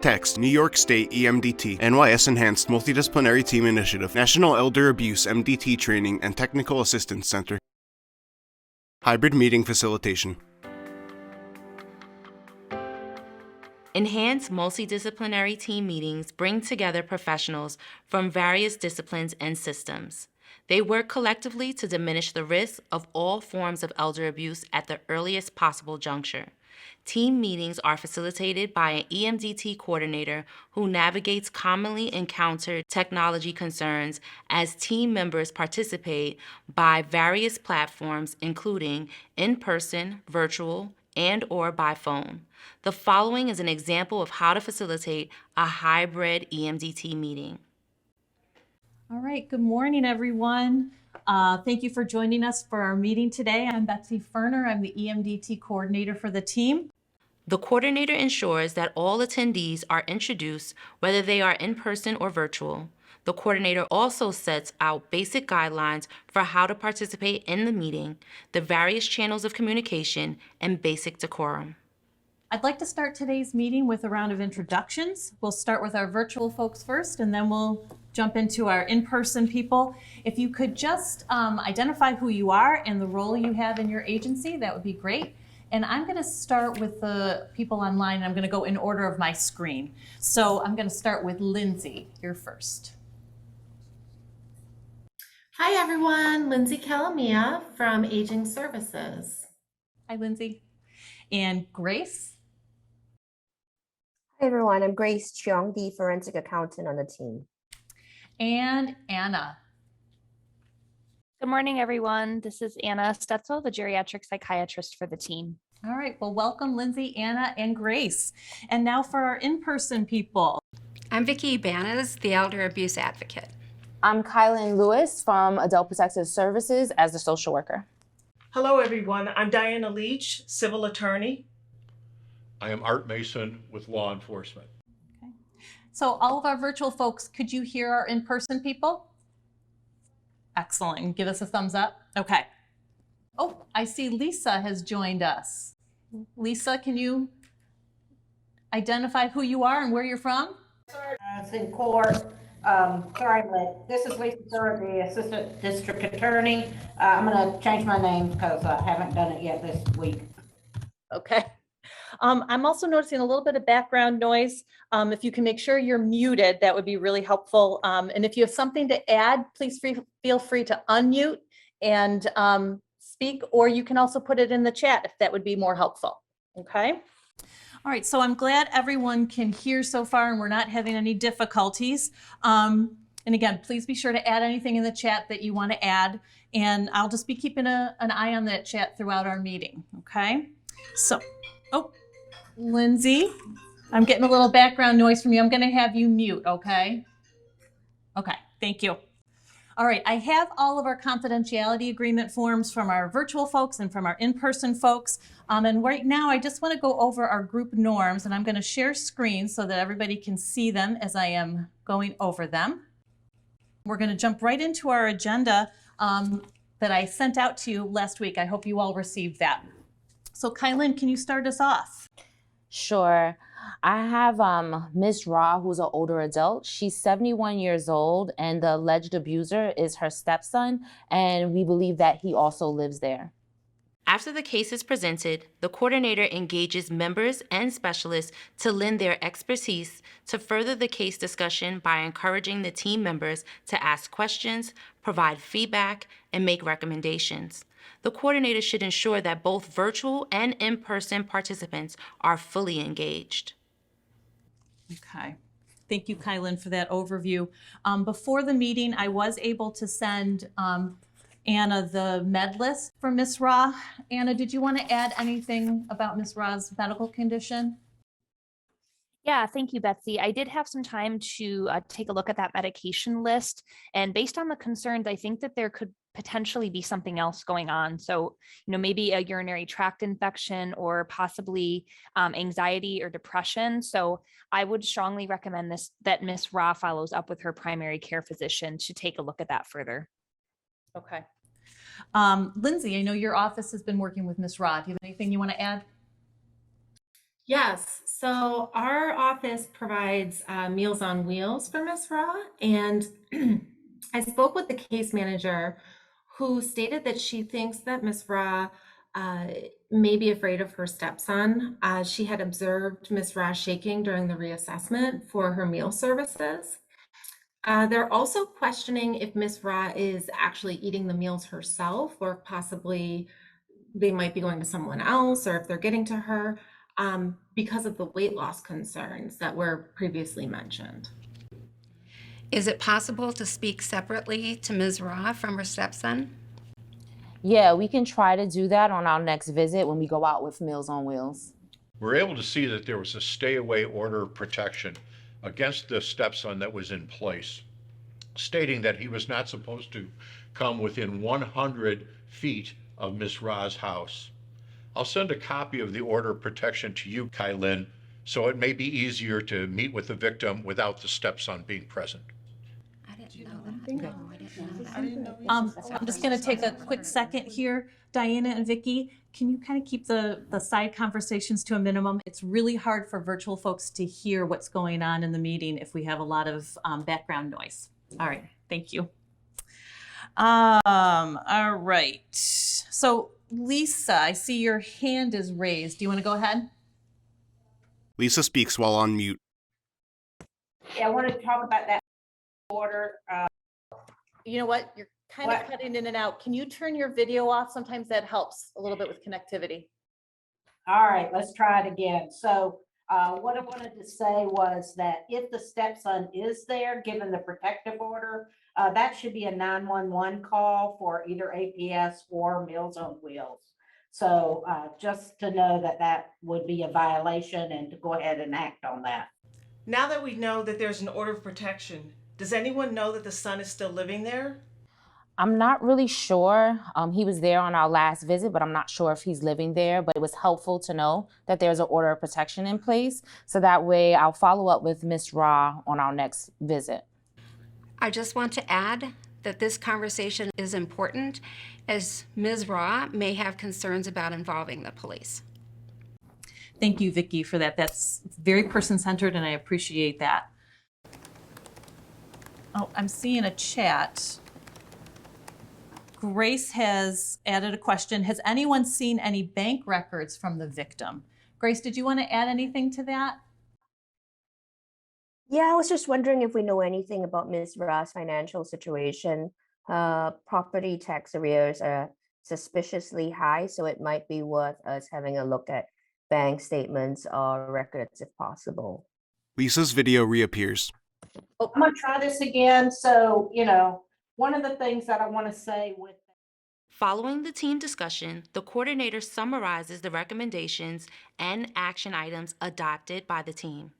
Text New York State E-MDT, NYS Enhanced Multidisciplinary Team Initiative, National Elder Abuse MDT Training and Technical Assistance Center. Hybrid Meeting Facilitation. Enhanced multidisciplinary team meetings bring together professionals from various disciplines and systems. They work collectively to diminish the risk of all forms of elder abuse at the earliest possible juncture. Team meetings are facilitated by an E-MDT coordinator who navigates commonly encountered technology concerns as team members participate by various platforms including in-person, virtual, and/or by phone. The following is an example of how to facilitate a hybrid E-MDT meeting. All right, good morning, everyone. Thank you for joining us for our meeting today. I'm Betsy Ferner. I'm the E-MDT coordinator for the team. The coordinator ensures that all attendees are introduced, whether they are in person or virtual. The coordinator also sets out basic guidelines for how to participate in the meeting, the various channels of communication, and basic decorum. I'd like to start today's meeting with a round of introductions. We'll start with our virtual folks first, and then we'll jump into our in-person people. If you could just identify who you are and the role you have in your agency, that would be great. And I'm going to start with the people online. I'm going to go in order of my screen. So I'm going to start with Lindsay. You're first. Hi everyone, Lindsay Calamia from Aging Services. Hi, Lindsay. And Grace. Hi everyone, I'm Grace Cheong, the forensic accountant on the team. And Anna. Good morning, everyone. This is Anna Stetzel, the geriatric psychiatrist for the team. All right, well, welcome Lindsay, Anna, and Grace. And now for our in-person people. I'm Vicki Banas, the elder abuse advocate. I'm Kylan Lewis from Adult Protective Services as the social worker. Hello, everyone. I'm Diana Leach, civil attorney. I am Art Mason with law enforcement. Okay. So all of our virtual folks, could you hear our in-person people? Excellent. Give us a thumbs up. Okay. Oh, I see Lisa has joined us. Lisa, can you identify who you are and where you're from? It's in court. Sorry, but this is Lisa Sir, the assistant district attorney. I'm going to change my name because I haven't done it yet this week. Okay. I'm also noticing a little bit of background noise. If you can make sure you're muted, that would be really helpful. And if you have something to add, please feel free to unmute and speak, or you can also put it in the chat if that would be more helpful. Okay. All right, so I'm glad everyone can hear so far and we're not having any difficulties. And again, please be sure to add anything in the chat that you want to add. And I'll just be keeping an eye on that chat throughout our meeting, okay? So, oh, Lindsay, I'm getting a little background noise from you. I'm gonna have you mute, okay? Okay, thank you. All right, I have all of our confidentiality agreement forms from our virtual folks and from our in-person folks. And right now, I just want to go over our group norms, and I'm going to share screen so that everybody can see them as I am going over them. We're going to jump right into our agenda that I sent out to you last week. I hope you all received that. So Kylan, can you start us off? Sure. I have Ms. Ra, who's an older adult. She's 71 years old, and the alleged abuser is her stepson, and we believe that he also lives there. After the case is presented, the coordinator engages members and specialists to lend their expertise to further the case discussion by encouraging the team members to ask questions, provide feedback, and make recommendations. The coordinator should ensure that both virtual and in-person participants are fully engaged. Okay. Thank you, Kylan, for that overview. Before the meeting, I was able to send Anna the med list for Ms. Ra. Anna, did you want to add anything about Ms. Ra's medical condition? Yeah, thank you, Betsy. I did have some time to take a look at that medication list. And based on the concerns, I think that there could potentially be something else going on. So, maybe a urinary tract infection or possibly anxiety or depression. So I would strongly recommend that Ms. Ra follows up with her primary care physician to take a look at that further. Okay. Lindsay, I know your office has been working with Ms. Ra. Do you have anything you want to add? Yes, so our office provides Meals on Wheels for Miss Raw, and I spoke with the case manager who stated that she thinks that Miss Raw uh, may be afraid of her stepson. She had observed Miss Raw shaking during the reassessment for her meal services. They're also questioning if Miss Ra is actually eating the meals herself, or possibly they might be going to someone else, or if they're getting to her because of the weight loss concerns that were previously mentioned. Is it possible to speak separately to Ms. Ra from her stepson? Yeah, we can try to do that on our next visit when we go out with Meals on Wheels. We're able to see that there was a stay-away order of protection against the stepson that was in place, stating that he was not supposed to come within 100 feet of Miss Ra's house. I'll send a copy of the order of protection to you, Kylin, so it may be easier to meet with the victim without the stepson being present. I didn't know that. No, I didn't know that. I'm just going to take a quick second here. Diana and Vicky, can you kind of keep the side conversations to a minimum? It's really hard for virtual folks to hear what's going on in the meeting if we have a lot of background noise. All right, thank you. All right. So Lisa, I see your hand is raised. Do you want to go ahead? Lisa speaks while on mute. Yeah, I wanted to talk about that order. You know what? You're kind of cutting in and out. Can you turn your video off? Sometimes that helps a little bit with connectivity. All right, let's try it again. So what I wanted to say was that if the stepson is there, given the protective order, that should be a 911 call for either APS or Meals on Wheels. So just to know that that would be a violation and to go ahead and act on that. Now that we know that there's an order of protection, does anyone know that the son is still living there? I'm not really sure. He was there on our last visit, but I'm not sure if he's living there. But it was helpful to know that there's an order of protection in place. So that way I'll follow up with Ms. Ra on our next visit. I just want to add that this conversation is important, as Ms. Ra may have concerns about involving the police. Thank you, Vicky, for that. That's very person-centered, and I appreciate that. Oh, I'm seeing a chat. Grace has added a question. Has anyone seen any bank records from the victim? Grace, did you want to add anything to that? Yeah, I was just wondering if we know anything about Ms. Ra's financial situation. Property tax arrears are suspiciously high, so it might be worth us having a look at bank statements or records if possible. Lisa's video reappears. Oh, I'm going to try this again. So, one of the things that I want to say with Following the team discussion, the coordinator summarizes the recommendations and action items adopted by the team.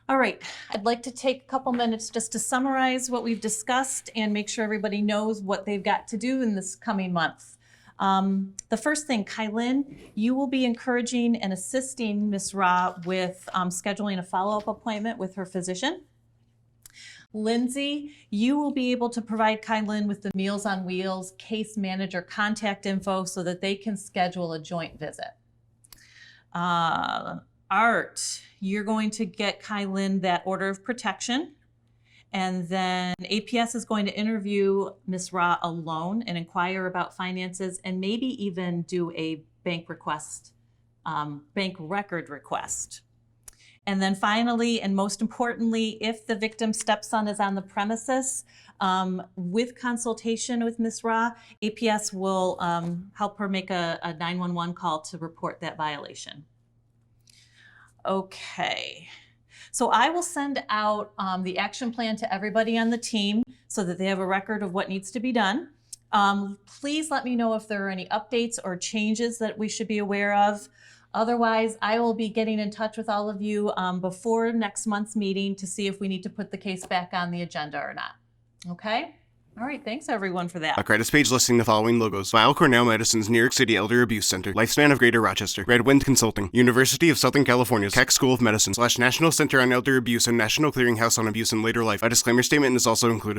All right, I'd like to take a couple minutes just to summarize what we've discussed and make sure everybody knows what they've got to do in this coming month. The first thing, Kylin, you will be encouraging and assisting Ms. Ra with scheduling a follow-up appointment with her physician. Lindsay, you will be able to provide Kylin with the Meals on Wheels case manager contact info so that they can schedule a joint visit. Art, you're going to get Kylin that order of protection, and then APS is going to interview Ms. Ra alone and inquire about finances and maybe even do a bank request, bank record request. And then finally, and most importantly, if the victim's stepson is on the premises, with consultation with Ms. Ra, APS will help her make a 911 call to report that violation. Okay, so I will send out the action plan to everybody on the team so that they have a record of what needs to be done. Please let me know if there are any updates or changes that we should be aware of. Otherwise, I will be getting in touch with all of you before next month's meeting to see if we need to put the case back on the agenda or not. Okay? All right, thanks everyone for that. A credits page listing the following logos: Weill Cornell Medicine's New York City Elder Abuse Center, Lifespan of Greater Rochester, Red Wind Consulting, University of Southern California's Keck School of Medicine / National Center on Elder Abuse and National Clearinghouse on Abuse in Later Life. A disclaimer statement is also included.